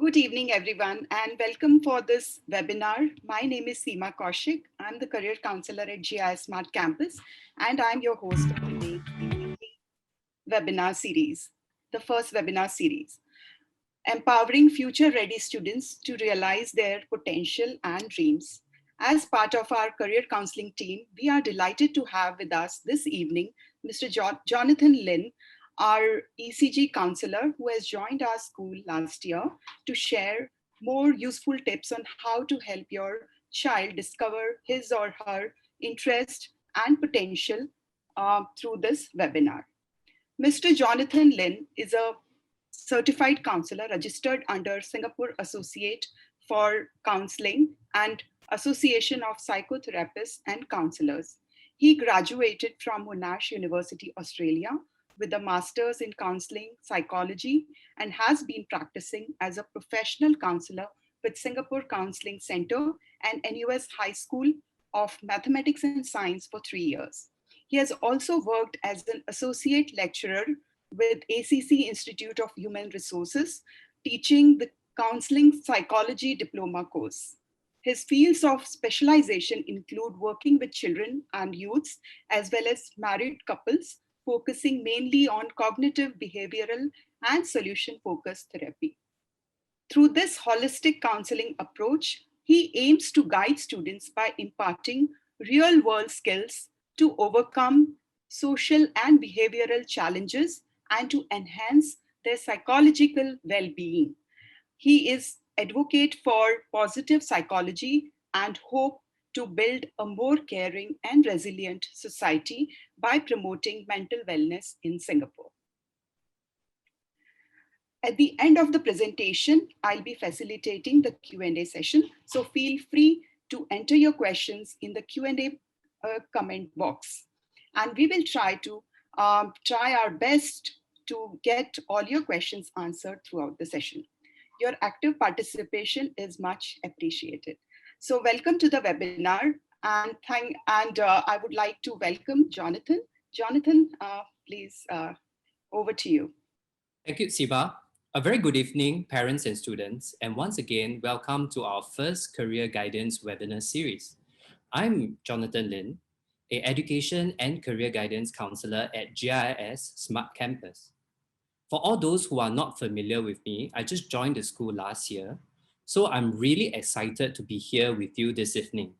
Good evening, everyone, and welcome for this webinar. My name is Seema Kaushik. I'm the career counselor at GIIS Smart Campus, and I'm your host of today's webinar series, the first webinar series, empowering future-ready students to realize their potential and dreams. As part of our career counseling team, we are delighted to have with us this evening Mr. Jonathan Lin, our ECG counselor who has joined our school last year to share more useful tips on how to help your child discover his or her interest and potential through this webinar. Mr. Jonathan Lin is a certified counselor registered under Singapore Associate for Counseling and Association of Psychotherapists and Counselors. He graduated from Monash University, Australia, with a master's in counseling psychology and has been practicing as a professional counselor with Singapore Counseling Center and NUS High School of Mathematics and Science for 3 years. He has also worked as an associate lecturer with ACC Institute of Human Resources, teaching the Counseling Psychology Diploma course. His fields of specialization include working with children and youths, as well as married couples, focusing mainly on cognitive, behavioral, and solution-focused therapy. Through this holistic counseling approach, he aims to guide students by imparting real-world skills to overcome social and behavioral challenges and to enhance their psychological well-being. He is advocate for positive psychology and hope to build a more caring and resilient society by promoting mental wellness in Singapore. At the end of the presentation, I'll be facilitating the Q&A session, so feel free to enter your questions in the Q&A comment box. And we will try our best to get all your questions answered throughout the session. Your active participation is much appreciated. So welcome to the webinar, and I would like to welcome Jonathan. Jonathan, please, over to you. Thank you, Siba. A very good evening, parents and students, and once again, welcome to our first Career Guidance webinar series. I'm Jonathan Lin, an Education and Career Guidance Counselor at GIIS Smart Campus. For all those who are not familiar with me, I just joined the school last year, so I'm really excited to be here with you this evening.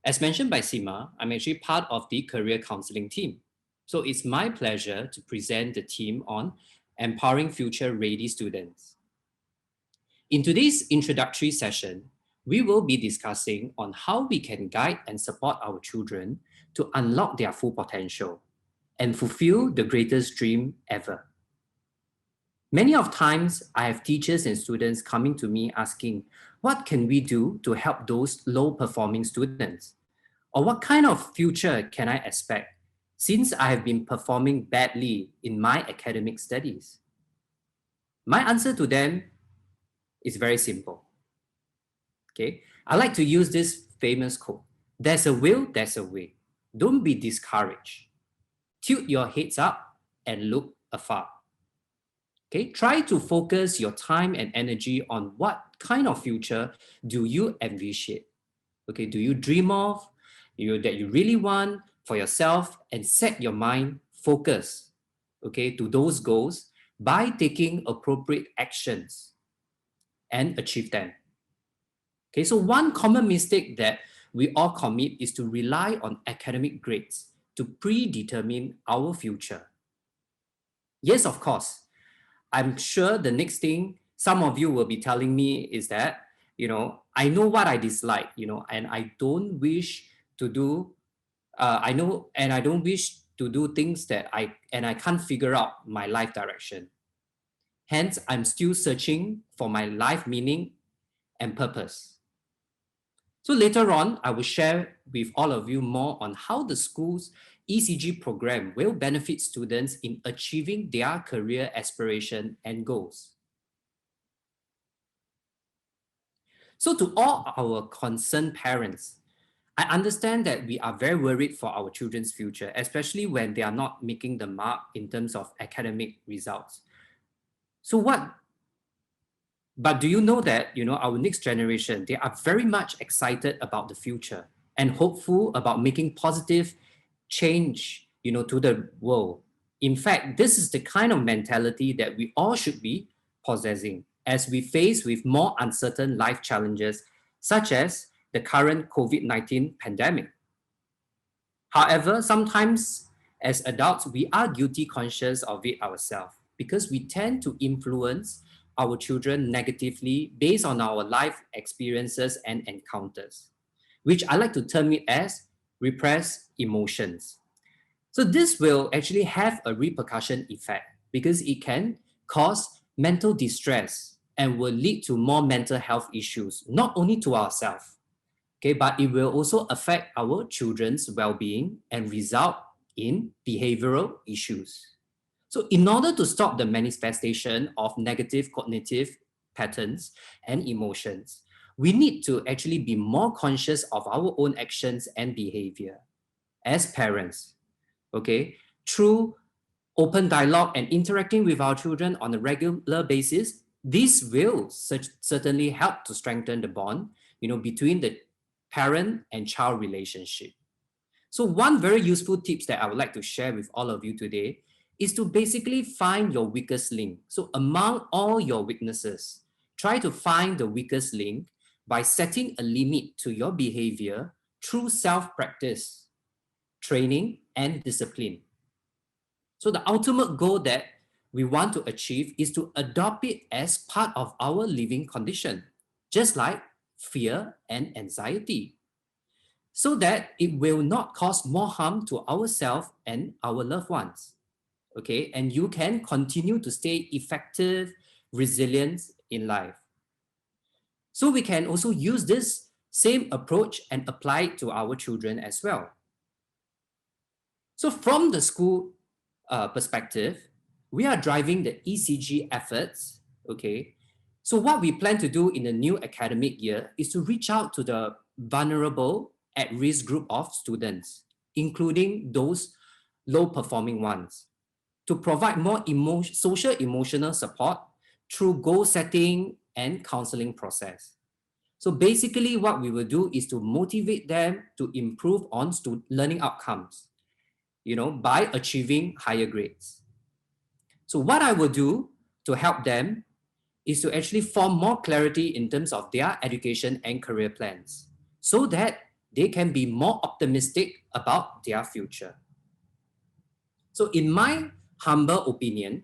As mentioned by Seema, I'm actually part of the Career Counselling team. So it's my pleasure to present the team on empowering future-ready students. In today's introductory session, we will be discussing on how we can guide and support our children to unlock their full potential and fulfill the greatest dream ever. Many of times, I have teachers and students coming to me asking, what can we do to help those low-performing students? Or what kind of future can I expect since I have been performing badly in my academic studies? My answer to them is very simple. Okay, I like to use this famous quote. There's a will, there's a way. Don't be discouraged. Tilt your heads up and look afar. Okay, try to focus your time and energy on what kind of future do you envision. Okay, do you dream of, that you really want for yourself, and set your mind focus, okay, to those goals by taking appropriate actions and achieve them. Okay, so one common mistake that we all commit is to rely on academic grades to predetermine our future. Yes, of course. I'm sure the next thing some of you will be telling me is that, I know what I dislike, and I don't wish to do, I don't wish to do things that I can't figure out my life direction. Hence, I'm still searching for my life meaning and purpose. So later on, I will share with all of you more on how the school's ECG program will benefit students in achieving their career aspiration and goals. So to all our concerned parents, I understand that we are very worried for our children's future, especially when they are not making the mark in terms of academic results. So what But do you know that, our next generation, they are very much excited about the future and hopeful about making positive change, to the world. In fact, this is the kind of mentality that we all should be possessing as we face with more uncertain life challenges, such as the current COVID-19 pandemic. However, sometimes as adults, we are guilty conscious of it ourselves because we tend to influence our children negatively based on our life experiences and encounters, which I like to term it as repressed emotions. So this will actually have a repercussion effect because it can cause mental distress and will lead to more mental health issues, not only to ourselves, okay, but it will also affect our children's well-being and result in behavioral issues. So in order to stop the manifestation of negative cognitive patterns and emotions, we need to actually be more conscious of our own actions and behavior as parents, okay, through open dialogue and interacting with our children on a regular basis. This will certainly help to strengthen the bond, between the parent and child relationship. So one very useful tips that I would like to share with all of you today is to basically find your weakest link. So among all your weaknesses, try to find the weakest link by setting a limit to your behavior through self-practice, training, and discipline. So the ultimate goal that we want to achieve is to adopt it as part of our living condition, just like fear and anxiety, so that it will not cause more harm to ourselves and our loved ones. Okay, and you can continue to stay effective, resilient in life. So we can also use this same approach and apply it to our children as well. So from the school perspective, we are driving the ECG efforts, okay? So what we plan to do in the new academic year is to reach out to the vulnerable at-risk group of students, including those low-performing ones, to provide more social emotional support through goal setting and counseling process. So basically what we will do is to motivate them to improve on learning outcomes, by achieving higher grades. So what I will do to help them is to actually form more clarity in terms of their education and career plans so that they can be more optimistic about their future. So in my humble opinion,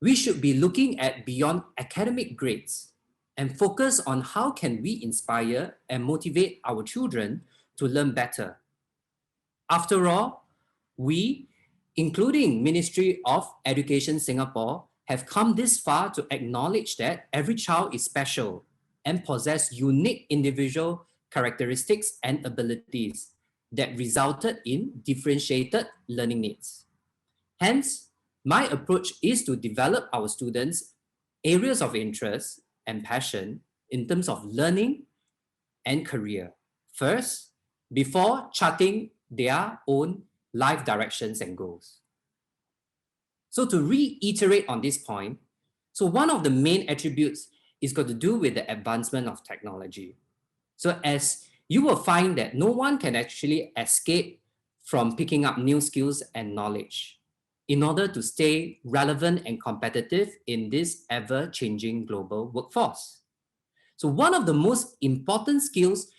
we should be looking at beyond academic grades and focus on how can we inspire and motivate our children to learn better. After all, we, including Ministry of Education Singapore, have come this far to acknowledge that every child is special and possess unique individual characteristics and abilities that resulted in differentiated learning needs. Hence, my approach is to develop our students' areas of interest and passion in terms of learning and career first, before charting their own life directions and goals. So to reiterate on this point, so one of the main attributes is got to do with the advancement of technology. So as you will find that no one can actually escape from picking up new skills and knowledge in order to stay relevant and competitive in this ever-changing global workforce. So one of the most important skills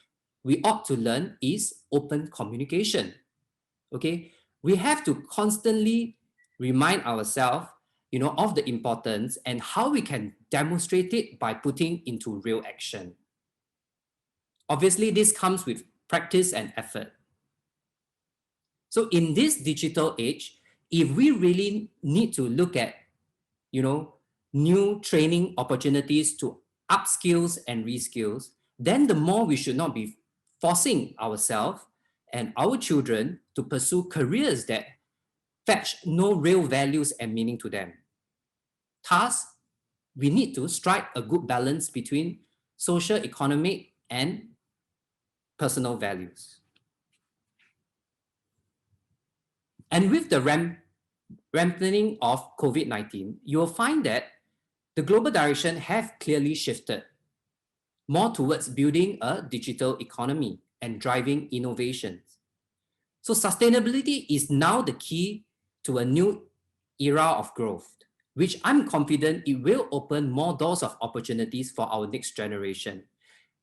we ought to learn is open communication. Okay, we have to constantly remind ourselves, of the importance and how we can demonstrate it by putting into real action. Obviously, this comes with practice and effort. So in this digital age, if we really need to look at, new training opportunities to upskills and reskills, then the more we should not be forcing ourselves and our children to pursue careers that fetch no real values and meaning to them. Thus, we need to strike a good balance between social, economic, and personal values. And with the ramping of COVID-19, you will find that the global direction have clearly shifted more towards building a digital economy and driving innovations. So sustainability is now the key to a new era of growth, which I'm confident it will open more doors of opportunities for our next generation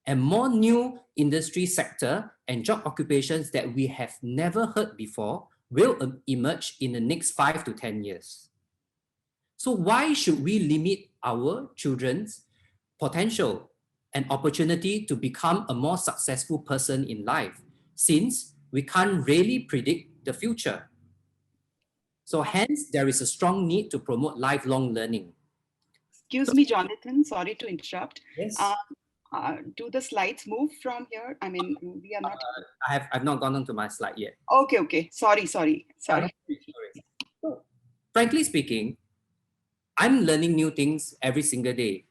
and more new industry sector and job occupations that we have never heard before will emerge in the next 5 to 10 years. So why should we limit our children's potential and opportunity to become a more successful person in life, since we can't really predict the future? So hence, there is a strong need to promote lifelong learning. Excuse me, Jonathan, sorry to interrupt. Yes. Do the slides move from here? I mean, we are not. I've not gone on to my slide yet. Okay. Sorry. So, frankly speaking, I'm learning new things every single day,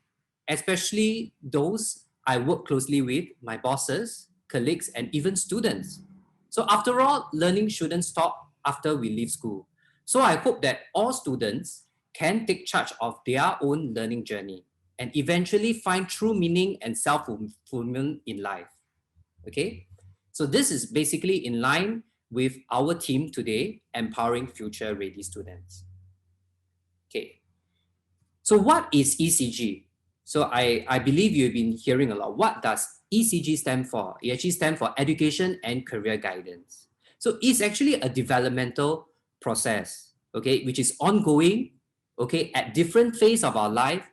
especially those I work closely with, my bosses, colleagues, and even students. So after all, learning shouldn't stop after we leave school. So I hope that all students can take charge of their own learning journey and eventually find true meaning and self-fulfillment in life. Okay? So this is basically in line with our team today, empowering future-ready students. Okay. So what is ECG? So I believe you've been hearing a lot. What does ECG stand for? It actually stands for Education and Career Guidance. So it's actually a developmental process, okay, which is ongoing, okay, at different phase of our life.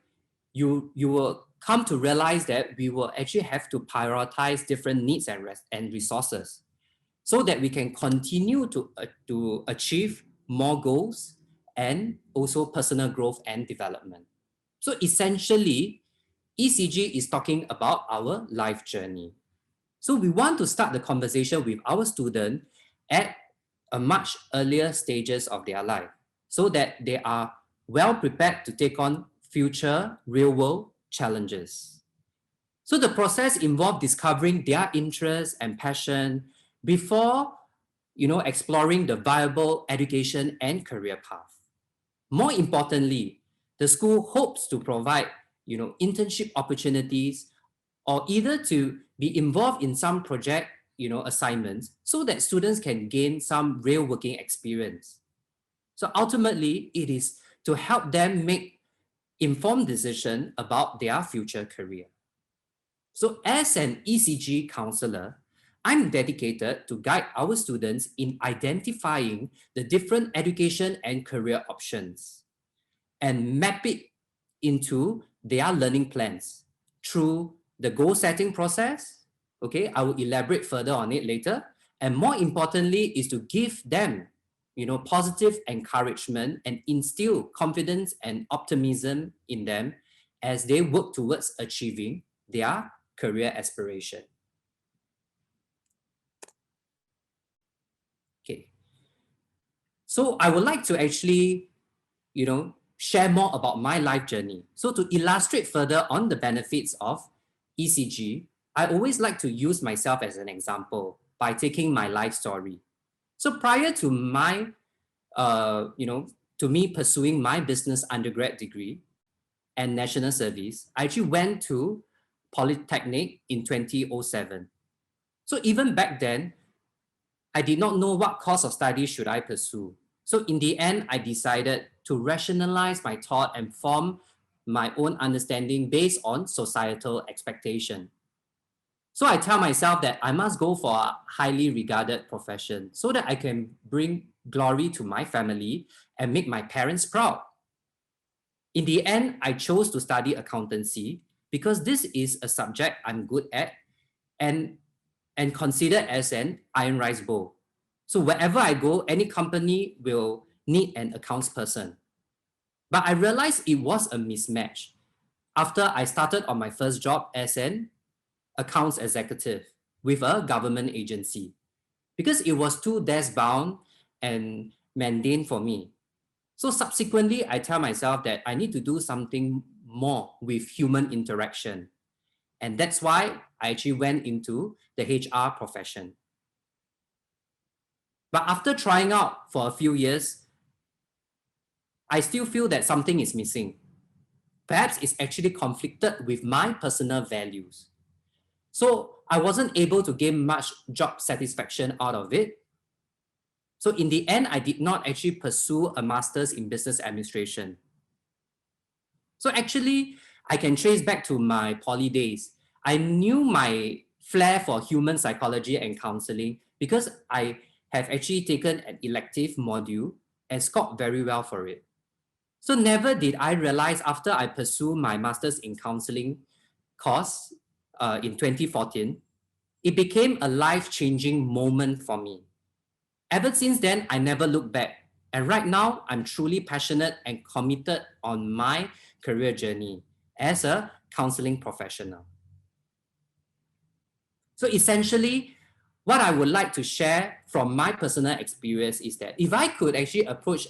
You will come to realize that we will actually have to prioritize different needs and resources so that we can continue to achieve more goals and also personal growth and development. So essentially, ECG is talking about our life journey. So we want to start the conversation with our student at a much earlier stages of their life so that they are well prepared to take on future real-world challenges. So the process involves discovering their interests and passion before exploring the viable education and career path. More importantly, the school hopes to provide internship opportunities or either to be involved in some project assignments so that students can gain some real working experience. So ultimately, it is to help them make informed decision about their future career. So as an ECG counselor, I'm dedicated to guide our students in identifying the different education and career options and map it into their learning plans through the goal setting process. Okay, I will elaborate further on it later. And more importantly is to give them positive encouragement and instill confidence and optimism in them as they work towards achieving their career aspiration. Okay. So I would like to actually, share more about my life journey. So to illustrate further on the benefits of ECG, I always like to use myself as an example by taking my life story. So prior to my, to me pursuing my business undergrad degree and national service, I actually went to Polytechnic in 2007. So even back then, I did not know what course of study should I pursue. So in the end, I decided to rationalize my thought and form my own understanding based on societal expectation. So I tell myself that I must go for a highly regarded profession so that I can bring glory to my family and make my parents proud. In the end, I chose to study accountancy because this is a subject I'm good at and considered as an iron rice bowl. So wherever I go, any company will need an accounts person. But I realized it was a mismatch after I started on my first job as an accounts executive with a government agency because it was too desk-bound and mundane for me. So subsequently, I tell myself that I need to do something more with human interaction. And that's why I actually went into the HR profession. But after trying out for a few years, I still feel that something is missing. perhaps it's actually conflicted with my personal values. So I wasn't able to gain much job satisfaction out of it. So in the end, I did not actually pursue a master's in business administration. So actually, I can trace back to my poly days. I knew my flair for human psychology and counseling because I have actually taken an elective module and scored very well for it. So never did I realize after I pursued my master's in counseling course in 2014, it became a life-changing moment for me. Ever since then, I never looked back. And right now, I'm truly passionate and committed on my career journey as a counseling professional. So essentially, what I would like to share from my personal experience is that if I could actually approach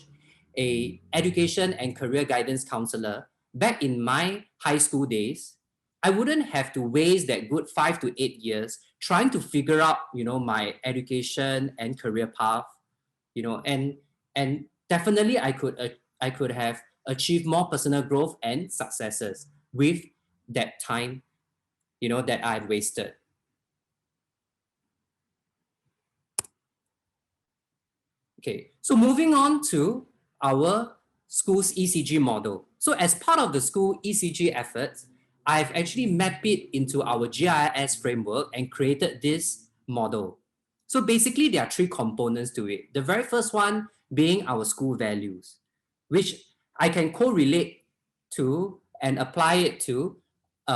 a education and career guidance counselor back in my high school days, I wouldn't have to waste that good 5 to 8 years trying to figure out, my education and career path, and definitely I could have achieved more personal growth and successes with that time, that I've wasted. Okay, so moving on to our school's ECG model. So as part of the school ECG efforts, I've actually mapped it into our GIIS framework and created this model. So basically, there are 3 components to it. The very first one being our school values, which I can correlate to and apply it to, 3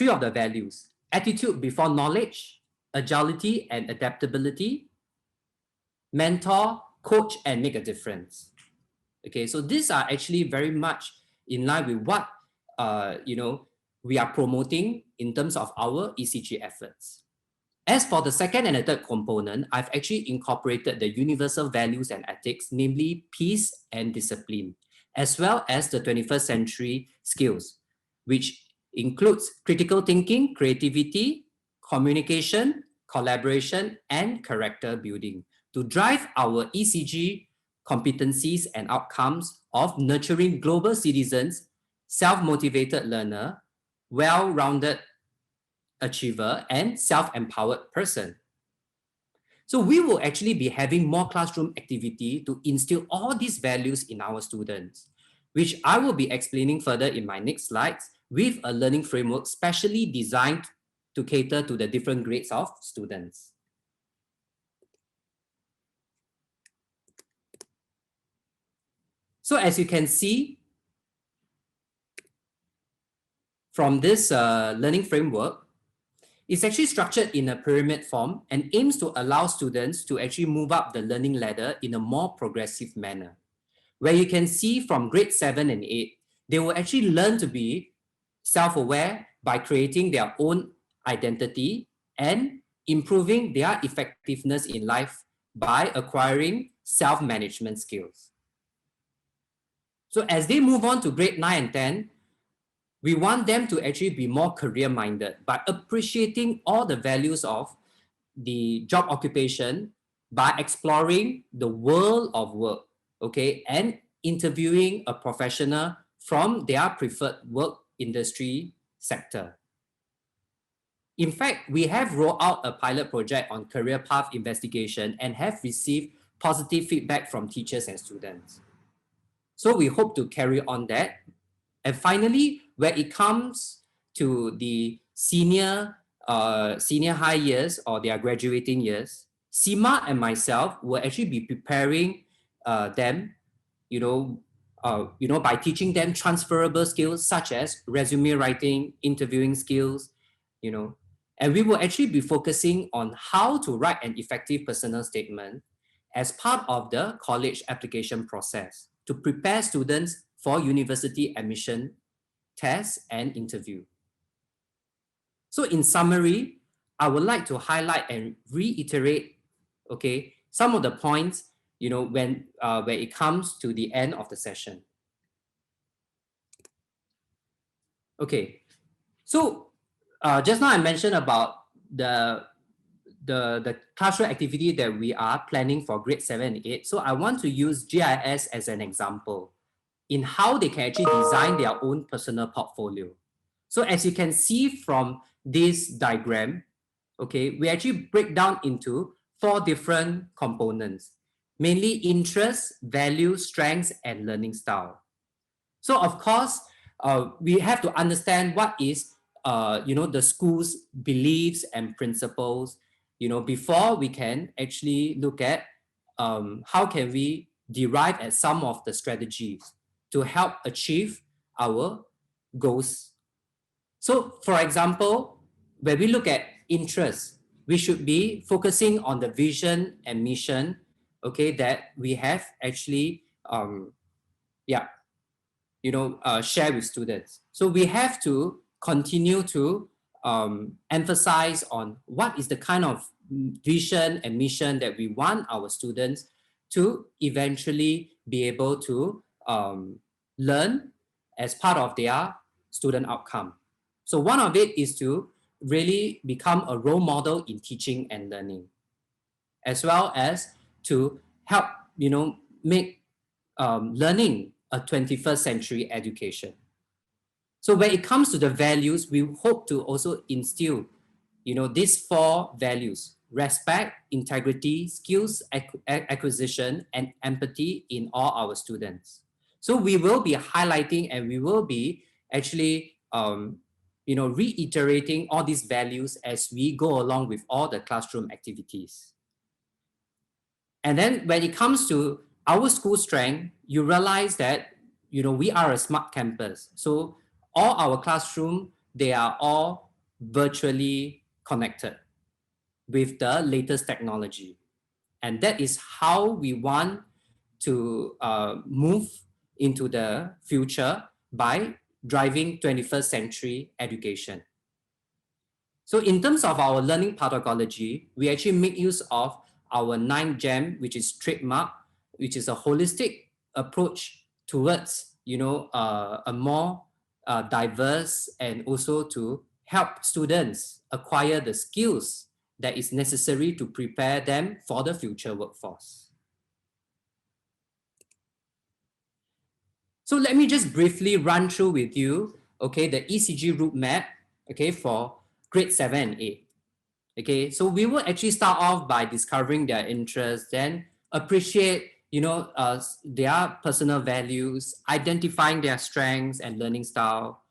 of the values: attitude before knowledge, agility and adaptability, mentor, coach, and make a difference. Okay, so these are actually very much in line with what we are promoting in terms of our ECG efforts. As for the second and the third component, I've actually incorporated the universal values and ethics, namely peace and discipline, as well as the 21st century skills, which includes critical thinking, creativity, communication, collaboration, and character building to drive our ECG competencies and outcomes of nurturing global citizens, self-motivated learner, well-rounded achiever, and self-empowered person. So we will actually be having more classroom activity to instill all these values in our students, which I will be explaining further in my next slides with a learning framework specially designed to cater to the different grades of students. So as you can see from this learning framework, it's actually structured in a pyramid form and aims to allow students to actually move up the learning ladder in a more progressive manner. Where you can see from grade 7 and 8, they will actually learn to be self-aware by creating their own identity and improving their effectiveness in life by acquiring self-management skills. So as they move on to grade 9 and 10, we want them to actually be more career-minded by appreciating all the values of the job occupation by exploring the world of work, okay, and interviewing a professional from their preferred work industry sector. In fact, we have rolled out a pilot project on career path investigation and have received positive feedback from teachers and students. So we hope to carry on that. And finally, where it comes to the senior high years or their graduating years, Seema and myself will actually be preparing them, by teaching them transferable skills such as resume writing, interviewing skills, and we will actually be focusing on how to write an effective personal statement as part of the college application process to prepare students for university admission tests and interview. So in summary, I would like to highlight and reiterate, okay, some of the points, when it comes to the end of the session. Okay, so just now I mentioned about the classroom activity that we are planning for grade 7 and 8. So I want to use GIS as an example. in how they can actually design their own personal portfolio. So as you can see from this diagram, okay, we actually break down into 4 different components, mainly interests, values, strengths, and learning style. So of course, we have to understand what is, the school's beliefs and principles, before we can actually look at how can we derive at some of the strategies to help achieve our goals. So for example, when we look at interests, we should be focusing on the vision and mission, okay, that we have actually, share with students. So we have to continue to emphasize on what is the kind of vision and mission that we want our students to eventually be able to learn as part of their student outcome. So one of it is to really become a role model in teaching and learning, as well as to help, make learning a 21st century education. So when it comes to the values, we hope to also instill, these 4 values: respect, integrity, skills acquisition, and empathy in all our students. So we will be highlighting and we will be actually, reiterating all these values as we go along with all the classroom activities. And then when it comes to our school strength, you realize that, we are a smart campus. So all our classroom, they are all virtually connected with the latest technology. And that is how we want to move into the future by driving 21st century education. So in terms of our learning pedagogy, we actually make use of our 9 GEM, which is trademark, which is a holistic approach towards, a more diverse, and also to help students acquire the skills that is necessary to prepare them for the future workforce. So let me just briefly run through with you, okay, the ECG Route Map, okay, for grade 7 and 8. Okay, so we will actually start off by discovering their interests, then appreciate, their personal values, identifying their strengths and learning style.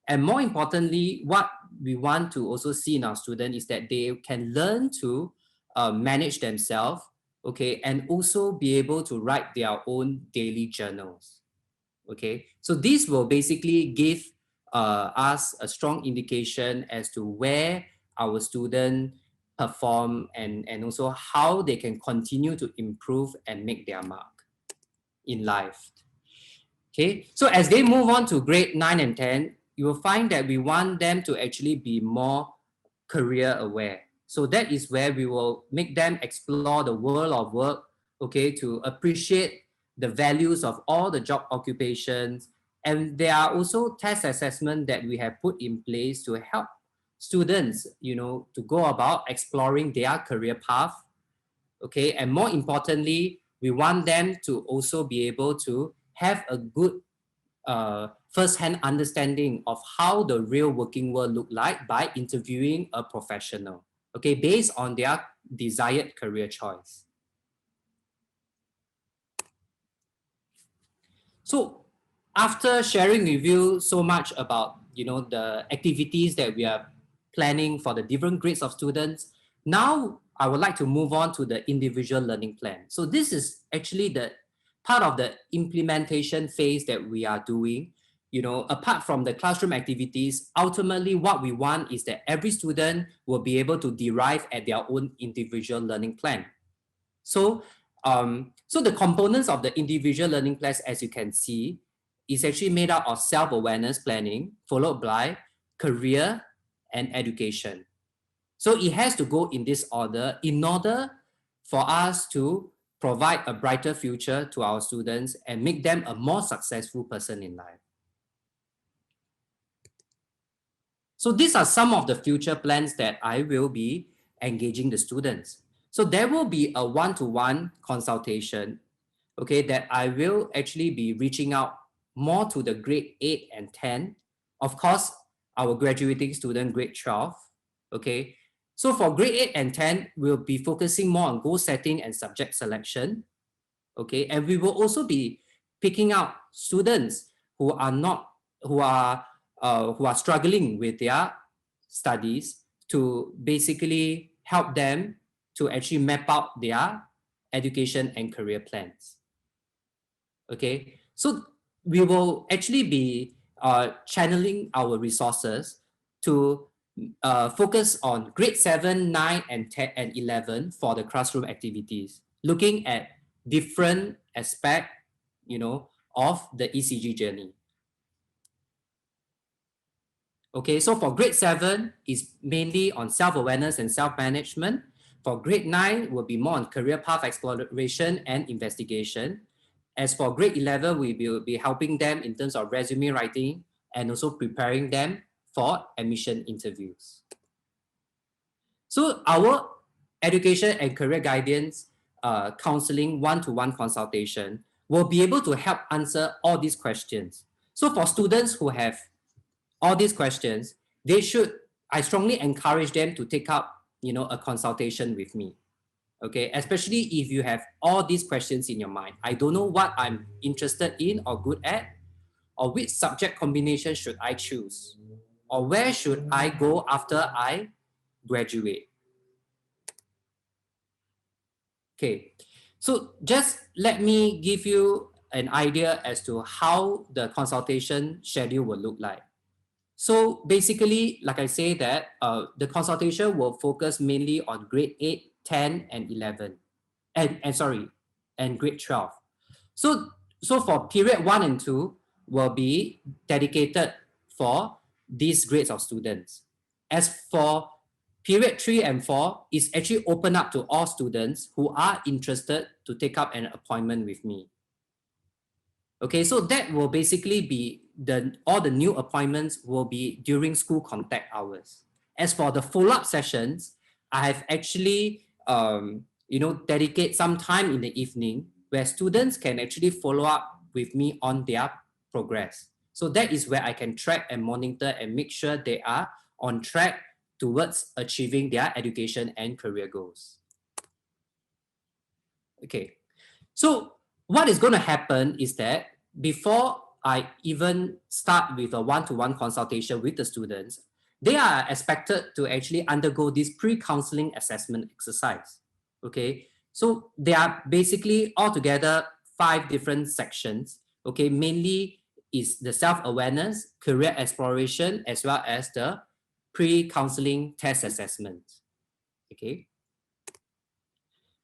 And more importantly, what we want to also see in our students is that they can learn to manage themselves, okay, and also be able to write their own daily journals. Okay, so this will basically give us a strong indication as to where our students perform, and also how they can continue to improve and make their mark in life. Okay, so as they move on to grade 9 and 10, you will find that we want them to actually be more career aware. So that is where we will make them explore the world of work, okay, to appreciate the values of all the job occupations. And there are also test assessments that we have put in place to help students, to go about exploring their career path. Okay, and more importantly, we want them to also be able to have a good first-hand understanding of how the real working world look like by interviewing a professional, okay, based on their desired career choice. So after sharing with you so much about, the activities that we are planning for the different grades of students, now I would like to move on to the individual learning plan. So this is actually the part of the implementation phase that we are doing. Apart from the classroom activities, ultimately what we want is that every student will be able to derive at their own individual learning plan. So, so the components of the individual learning plans, as you can see, is actually made up of self-awareness planning, followed by career and education. So it has to go in this order in order for us to provide a brighter future to our students and make them a more successful person in life. So these are some of the future plans that I will be engaging the students. So there will be a one-to-one consultation, okay, that I will actually be reaching out more to the grade 8 and 10. Of course, our graduating student, grade 12. Okay. So for grade 8 and 10, we'll be focusing more on goal setting and subject selection. Okay. And we will also be picking out students who are not, who are struggling with their studies to basically help them to actually map out their education and career plans. Okay, so we will actually be channeling our resources to focus on grade 7, 9, and 10 and 11 for the classroom activities, looking at different aspects, of the ECG journey. Okay, so for grade 7 is mainly on self-awareness and self-management. For grade 9 will be more on career path exploration and investigation. As for grade 11, we will be helping them in terms of resume writing and also preparing them for admission interviews. So our education and career guidance counseling one-to-one consultation will be able to help answer all these questions. So for students who have all these questions, I strongly encourage them to take up, a consultation with me. Okay, especially if you have all these questions in your mind. I don't know what I'm interested in or good at, or which subject combination should I choose, or where should I go after I graduate. Okay, so just let me give you an idea as to how the consultation schedule will look like. So basically, like I say that the consultation will focus mainly on grade 8, 10, and 11. And grade 12. So for period 1 and 2 will be dedicated for these grades of students. As for period 3 and 4 is actually open up to all students who are interested to take up an appointment with me. Okay, so that will basically be all the new appointments will be during school contact hours. As for the follow-up sessions, I have actually dedicate some time in the evening where students can actually follow up with me on their progress. So that is where I can track and monitor and make sure they are on track towards achieving their education and career goals. Okay, so what is going to happen is that before I even start with a one-to-one consultation with the students, they are expected to actually undergo this pre-counseling assessment exercise. Okay, so there are basically altogether 5 different sections. Okay, mainly is the self-awareness, career exploration, as well as the pre-counseling test assessment. Okay,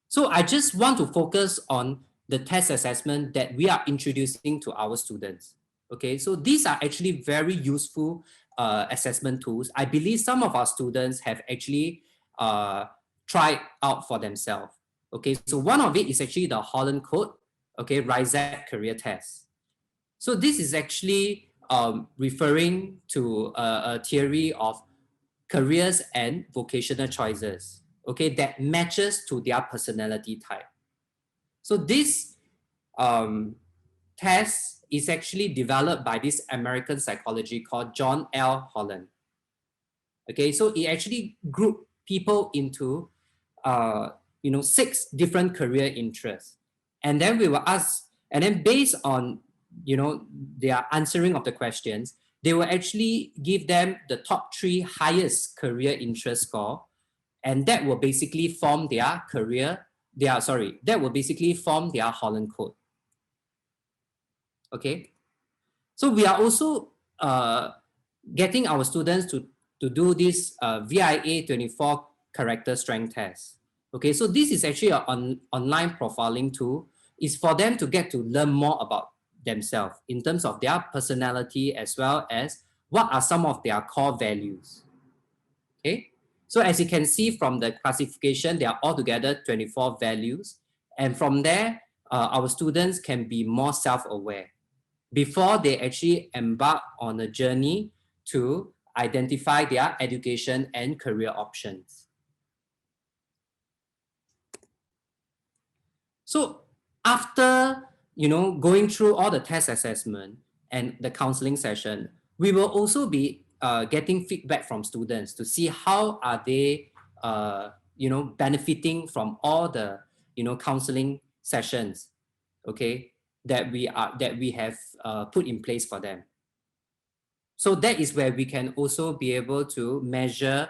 so I just want to focus on the test assessment that we are introducing to our students. Okay, so these are actually very useful assessment tools. I believe some of our students have actually tried out for themselves. Okay, so one of it is actually the Holland Code, okay, RISAC career test. So this is actually referring to a theory of careers and vocational choices, okay, that matches to their personality type. So this test is actually developed by this American psychology called John L. Holland. Okay, so it actually grouped people into 6 different career interests. And then we will ask, and then based on their answering of the questions, they will actually give them the top 3 highest career interest score, and that will basically form their that will basically form their Holland Code. Okay, so we are also getting our students to do this VIA 24 character strength test. Okay, so this is actually an online profiling tool. It's for them to get to learn more about themselves in terms of their personality, as well as what are some of their core values. Okay, so as you can see from the classification, there are altogether 24 values. And from there, our students can be more self-aware before they actually embark on a journey to identify their education and career options. So after going through all the test assessment, and the counseling session, we will also be getting feedback from students to see how are they benefiting from all the counseling sessions, okay, that we have put in place for them. So that is where we can also be able to measure,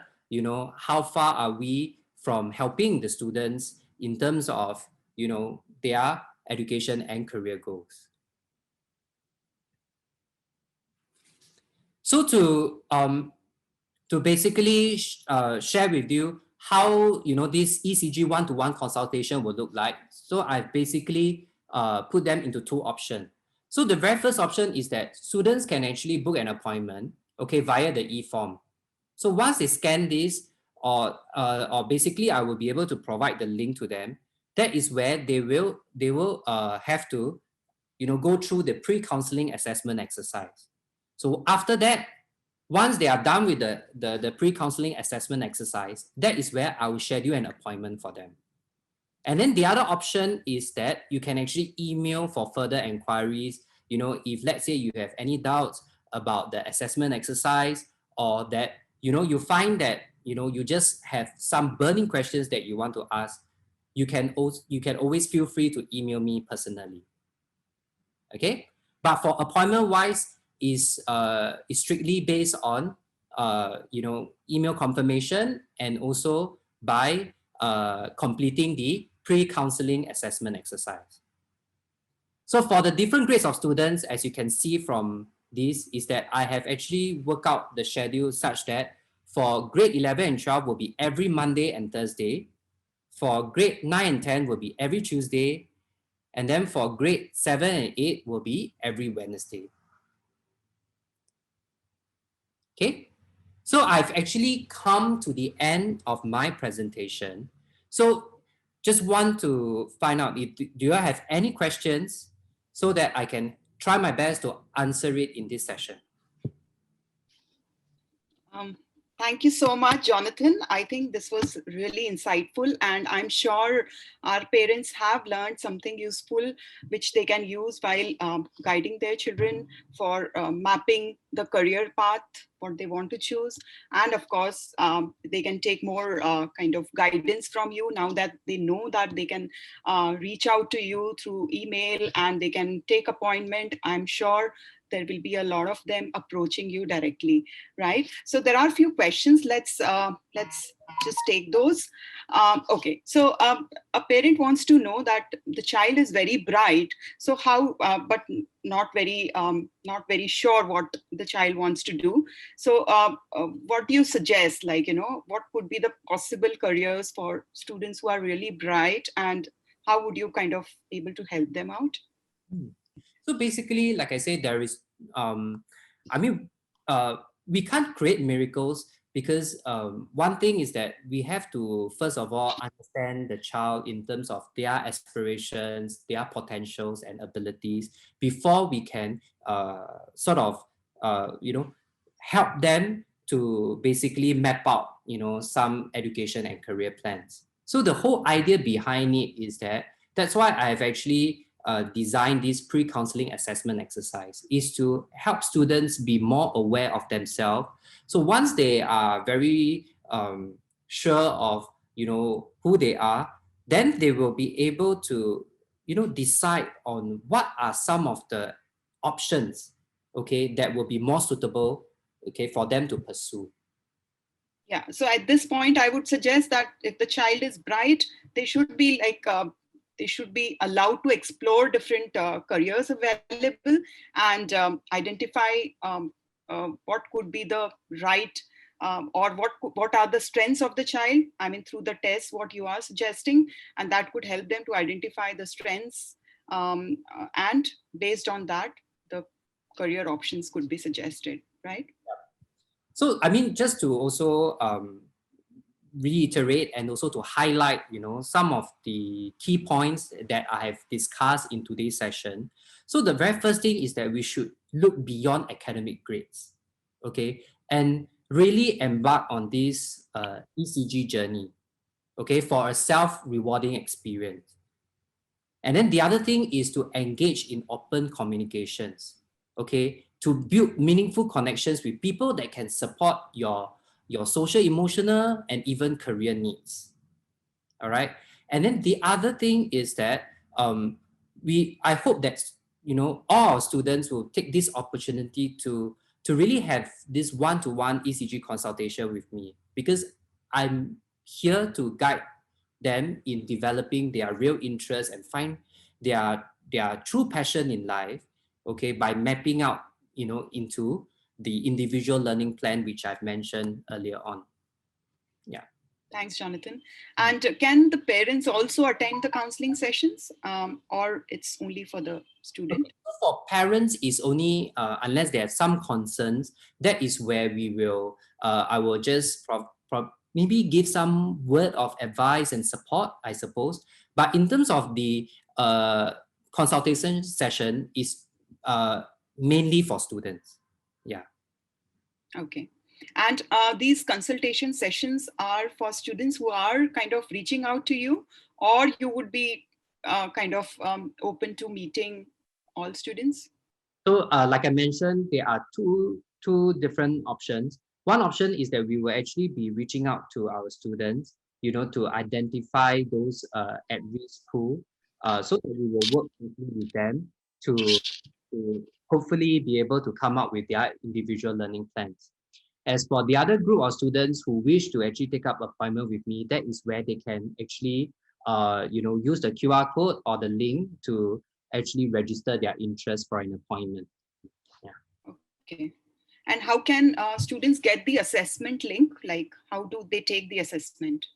how far are we from helping the students in terms of, their education and career goals. So to basically share with you how this ECG one-to-one consultation will look like. So I've basically put them into two options. So the very first option is that students can actually book an appointment, okay, via the e-form. So once they scan this, or basically I will be able to provide the link to them. That is where they will have to go through the pre-counseling assessment exercise. So after that, once they are done with the pre-counseling assessment exercise, that is where I will schedule an appointment for them. And then the other option is that you can actually email for further inquiries. If let's say you have any doubts about the assessment exercise, or that, you find that, you just have some burning questions that you want to ask, you can always feel free to email me personally. Okay. But for appointment wise, is strictly based on email confirmation, and also by completing the pre-counseling assessment exercise. So for the different grades of students, as you can see from this, is that I have actually worked out the schedule such that for grade 11 and 12 will be every Monday and Thursday. For grade 9 and 10 will be every Tuesday. And then for grade 7 and 8 will be every Wednesday. Okay, so I've actually come to the end of my presentation. So just want to find out, do you have any questions so that I can try my best to answer it in this session? Thank you so much, Jonathan. I think this was really insightful, and I'm sure our parents have learned something useful which they can use while guiding their children for mapping the career path, what they want to choose. And of course, they can take more kind of guidance from you now that they know that they can reach out to you through email and they can take appointment. I'm sure there will be a lot of them approaching you directly, right? So there are a few questions. Let's just take those. Okay, so a parent wants to know that the child is very bright, so how, but not very sure what the child wants to do. So what do you suggest? Like, what could be the possible careers for students who are really bright, and how would you kind of able to help them out? So basically, like I said, there is, we can't create miracles, because one thing is that we have to, first of all, understand the child in terms of their aspirations, their potentials and abilities, before we can help them to basically map out, some education and career plans. So the whole idea behind it is that's why I've actually design this pre-counseling assessment exercise, is to help students be more aware of themselves. So once they are very sure of who they are, then they will be able to decide on what are some of the options, okay, that will be more suitable, okay, for them to pursue. Yeah, so at this point, I would suggest that if the child is bright, they should be like they should be allowed to explore different careers available, and identify what could be the right or what are the strengths of the child. I mean, through the test, what you are suggesting, and that could help them to identify the strengths, and based on that, the career options could be suggested, right? So, I mean, just to also reiterate and also to highlight, some of the key points that I have discussed in today's session. So the very first thing is that we should look beyond academic grades, okay, and really embark on this ECG journey, okay, for a self-rewarding experience. And then the other thing is to engage in open communications, okay, to build meaningful connections with people that can support your social, emotional, and even career needs. All right. And then the other thing is that I hope that all our students will take this opportunity to really have this one-to-one ECG consultation with me, because I'm here to guide them in developing their real interest and find their true passion in life, okay, by mapping out into the individual learning plan which I've mentioned earlier on. Yeah. Thanks, Jonathan. And can the parents also attend the counseling sessions, or it's only for the student? Okay. So for parents, is only unless they have some concerns, that is where we will. I will just maybe give some word of advice and support, I suppose. But in terms of the consultation session, is mainly for students. Yeah. Okay. And these consultation sessions are for students who are kind of reaching out to you, or you would be kind of open to meeting all students? So like I mentioned, there are two different options. One option is that we will actually be reaching out to our students, to identify those at risk pool, so that we will work closely with them to hopefully be able to come up with their individual learning plans. As for the other group of students who wish to actually take up appointment with me, that is where they can actually use the QR code or the link to actually register their interest for an appointment. Yeah. Okay. And how can students get the assessment link? Like, how do they take the assessment?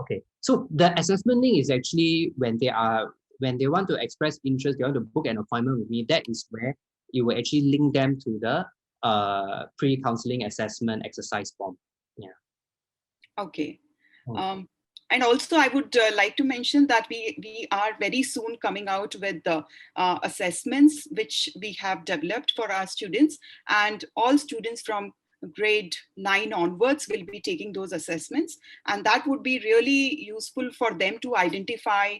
Okay. So the assessment link is actually when they want to express interest, they want to book an appointment with me, that is where it will actually link them to the pre-counseling assessment exercise form. Yeah. Okay. Okay. And also, I would like to mention that we are very soon coming out with the assessments which we have developed for our students, and all students from grade 9 onwards will be taking those assessments, and that would be really useful for them to identify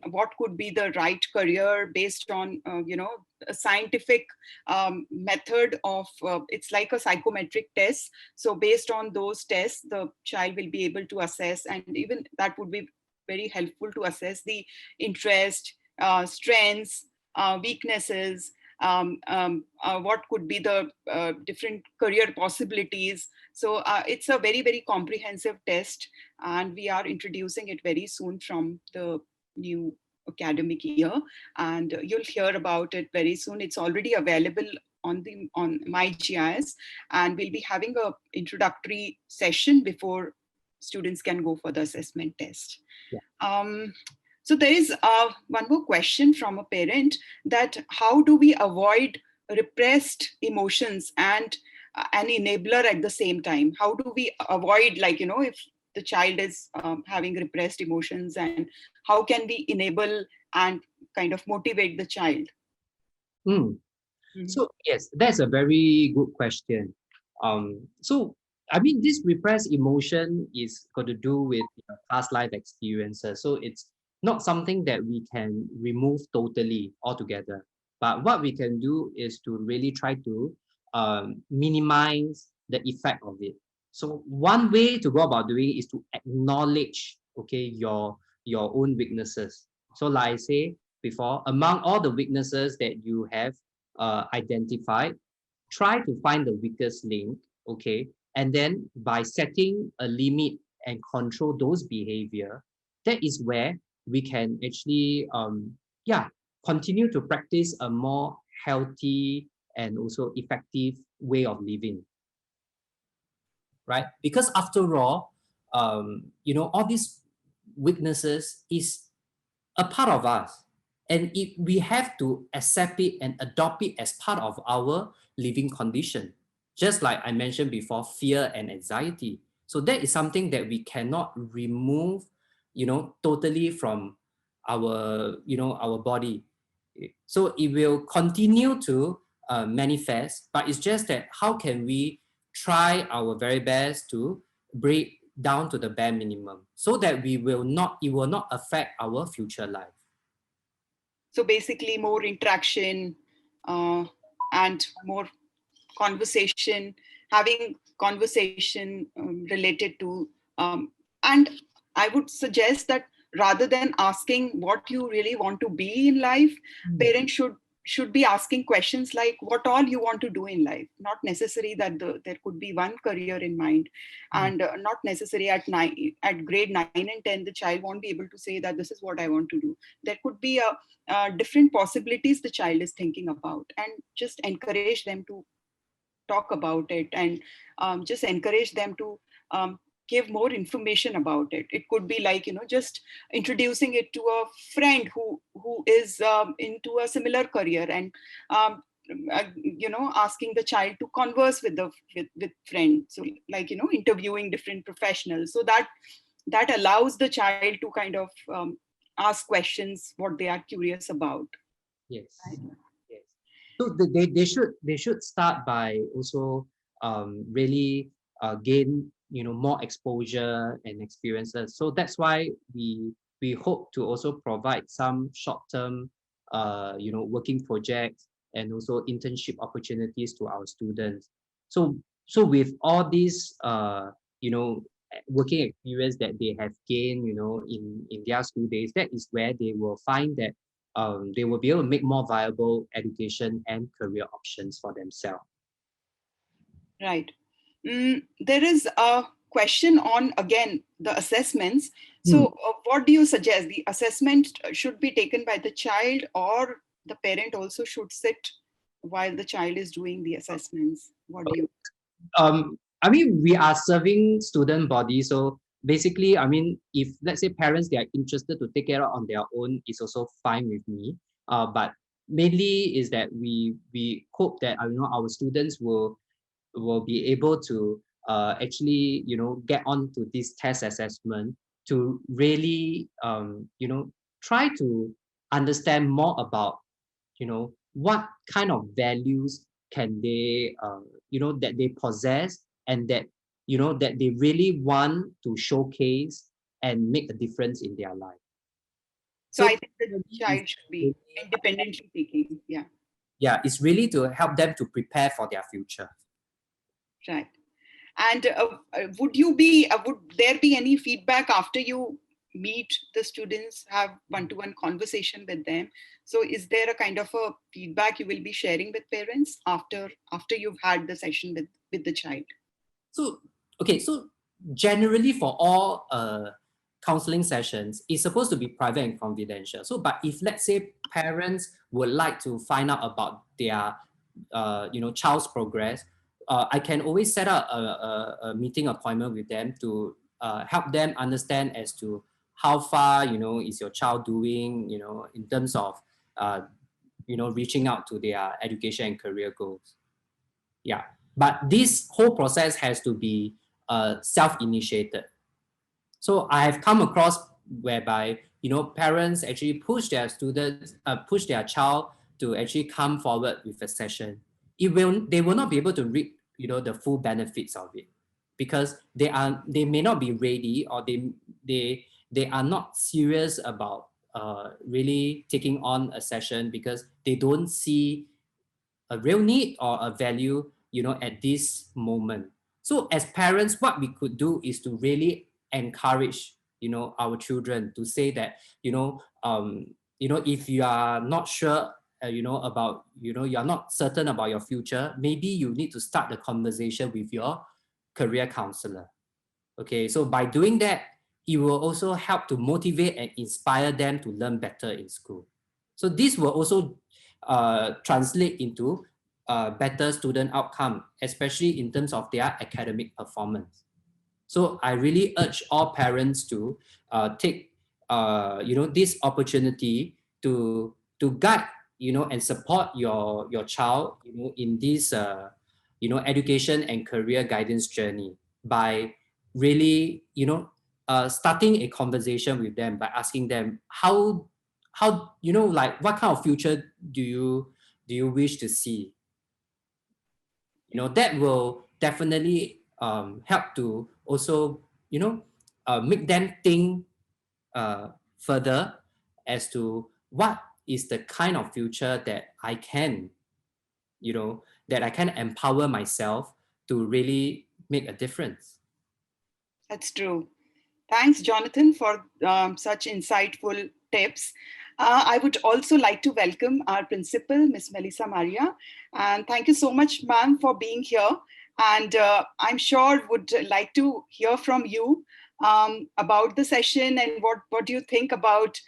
what could be the right career based on a scientific method of it's like a psychometric test. So based on those tests, the child will be able to assess, and even that would be very helpful to assess the interest, strengths, weaknesses, what could be the different career possibilities. So it's a very, very comprehensive test, and we are introducing it very soon from the new academic year, and you'll hear about it very soon. It's already available on my GIIS, and we'll be having a introductory session before students can go for the assessment test. Yeah. So there is one more question from a parent, that how do we avoid repressed emotions and an enabler at the same time? How do we avoid, if the child is having repressed emotions, and how can we enable and kind of motivate the child? So yes, that's a very good question. So I mean, this repressed emotion is got to do with past life experiences. So it's not something that we can remove totally altogether. But what we can do is to really try to minimize the effect of it. So one way to go about doing it is to acknowledge, okay, your own weaknesses. So like I say before, among all the weaknesses that you have identified, try to find the weakest link, okay, and then by setting a limit and control those behavior, that is where we can actually continue to practice a more healthy and also effective way of living, right? Because after all, all these weaknesses is a part of us, and we have to accept it and adopt it as part of our living condition. Just like I mentioned before, fear and anxiety. So that is something that we cannot remove, totally from our body. So it will continue to manifest, but it's just that how can we try our very best to break down to the bare minimum so that it will not affect our future life. So basically more interaction, and more conversation, having conversation related to, and I would suggest that rather than asking what you really want to be in life, parents should be asking questions like what all you want to do in life. Not necessary that there could be one career in mind, and not necessary at grade 9 and 10 the child won't be able to say that this is what I want to do. There could be different possibilities the child is thinking about, and just encourage them to talk about it, and just encourage them to give more information about it. It could be like, just introducing it to a friend who is into a similar career, and asking the child to converse with friends, so like, interviewing different professionals, so that allows the child to kind of ask questions what they are curious about. Yes. Right? Yes. So they should start by also really gain more exposure and experiences. So that's why we hope to also provide some short-term working projects and also internship opportunities to our students. So with all these working experience that they have gained in their school days, that is where they will find that they will be able to make more viable education and career options for themselves. Right. There is a question on, again, the assessments. So what do you suggest? The assessment should be taken by the child, or the parent also should sit while the child is doing the assessments? What do you? I mean, we are serving student body, so basically, I mean, if let's say parents they are interested to take it out on their own, it's also fine with me. But mainly is that we hope that our students will be able to actually get onto this test assessment to really try to understand more about what kind of values can they that they possess, and that that they really want to showcase and make a difference in their life. So So I think the child should be independently taking. Yeah. yeah, it's really to help them to prepare for their future. Right. And would there be any feedback after you meet the students, have one-to-one conversation with them? So is there a kind of a feedback you will be sharing with parents after you've had the session with the child? So okay, so generally for all counseling sessions, it's supposed to be private and confidential. So, but if let's say parents would like to find out about their child's progress, I can always set up a meeting appointment with them to help them understand as to how far is your child doing in terms of reaching out to their education and career goals. Yeah, but this whole process has to be self-initiated. So I have come across whereby parents actually push their students, push their child to actually come forward with a session. They will not be able to reap the full benefits of it, because they may not be ready, or they are not serious about really taking on a session, because they don't see a real need or a value at this moment. So as parents, what we could do is to really encourage our children to say that if you are not sure about you are not certain about your future, maybe you need to start the conversation with your career counselor. Okay, so by doing that, it will also help to motivate and inspire them to learn better in school. So this will also translate into better student outcome, especially in terms of their academic performance. So I really urge all parents to take this opportunity to guide and support your child in this education and career guidance journey by really starting a conversation with them by asking them how like what kind of future do you wish to see. That will definitely help to also make them think further as to what is the kind of future that I can that I can empower myself to really make a difference. That's true. Thanks, Jonathan, for such insightful tips. I would also like to welcome our principal, Ms. Melissa Maria. And thank you so much, ma'am, for being here. And I'm sure would like to hear from you about the session and what do you think about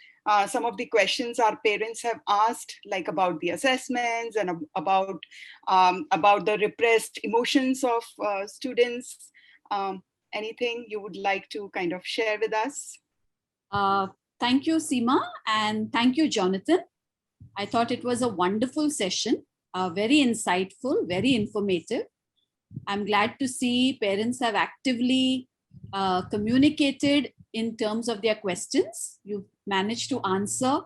some of the questions our parents have asked, like about the assessments and about the repressed emotions of students. Anything you would like to kind of share with us? Thank you, Seema, and thank you, Jonathan. I thought it was a wonderful session, very insightful, very informative. I'm glad to see parents have actively communicated in terms of their questions. You've managed to answer.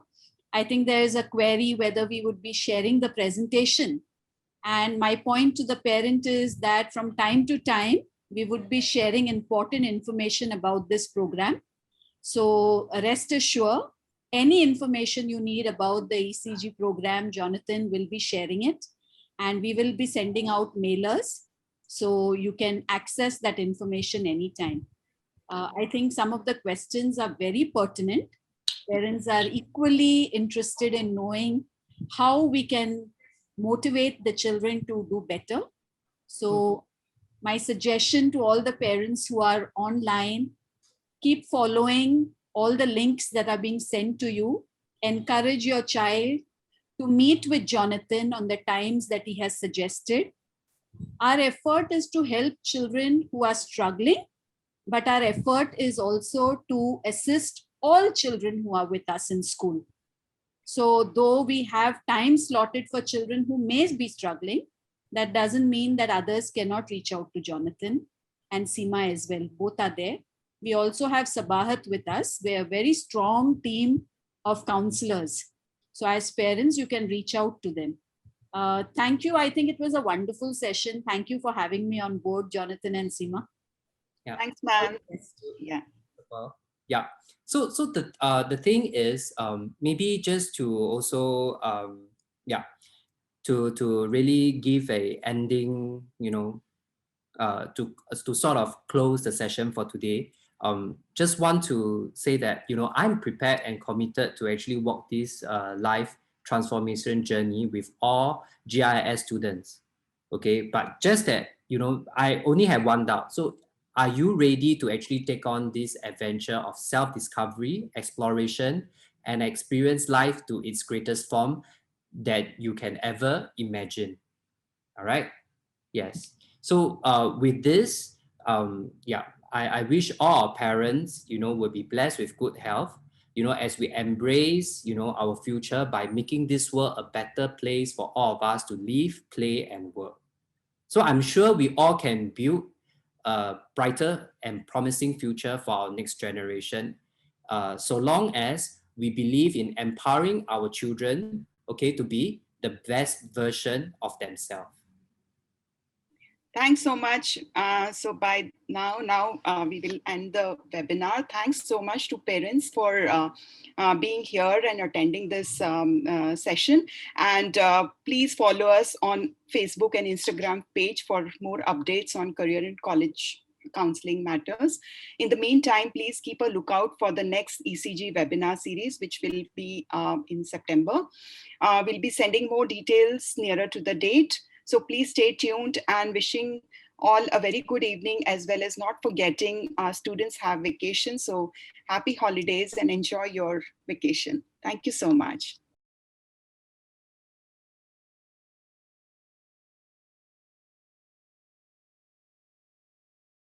I think there is a query whether we would be sharing the presentation. And my point to the parent is that from time to time, we would be sharing important information about this program. So rest assured, any information you need about the ECG program, Jonathan will be sharing it. And we will be sending out mailers so you can access that information anytime. I think some of the questions are very pertinent. Parents are equally interested in knowing how we can motivate the children to do better. So my suggestion to all the parents who are online, keep following all the links that are being sent to you. Encourage your child to meet with Jonathan on the times that he has suggested. Our effort is to help children who are struggling, but our effort is also to assist all children who are with us in school. So though we have time slotted for children who may be struggling, that doesn't mean that others cannot reach out to Jonathan and Seema as well. Both are there. We also have Sabahat with us. We're a very strong team of counselors. So as parents, you can reach out to them. Thank you. I think it was a wonderful session. Thank you for having me on board, Jonathan and Seema. Yeah. Thanks, ma'am. Yeah. Yeah. So the thing is, maybe just to also to really give a ending, to sort of close the session for today. Just want to say that I'm prepared and committed to actually walk this life transformation journey with all GIIS students. Okay, but just that I only have one doubt. So are you ready to actually take on this adventure of self-discovery, exploration, and experience life to its greatest form that you can ever imagine? All right. Yes. So with this, I wish all our parents, will be blessed with good health, as we embrace, our future by making this world a better place for all of us to live, play, and work. So I'm sure we all can build a brighter and promising future for our next generation, so long as we believe in empowering our children, to be the best version of themselves. Thanks so much. So by now we will end the webinar. Thanks so much to parents for being here and attending this session. And please follow us on Facebook and Instagram page for more updates on career and college counseling matters. In the meantime, please keep a lookout for the next ECG webinar series, which will be in September. We'll be sending more details nearer to the date. So please stay tuned, and wishing all a very good evening, as well as not forgetting our students have vacation. So happy holidays and enjoy your vacation. Thank you so much.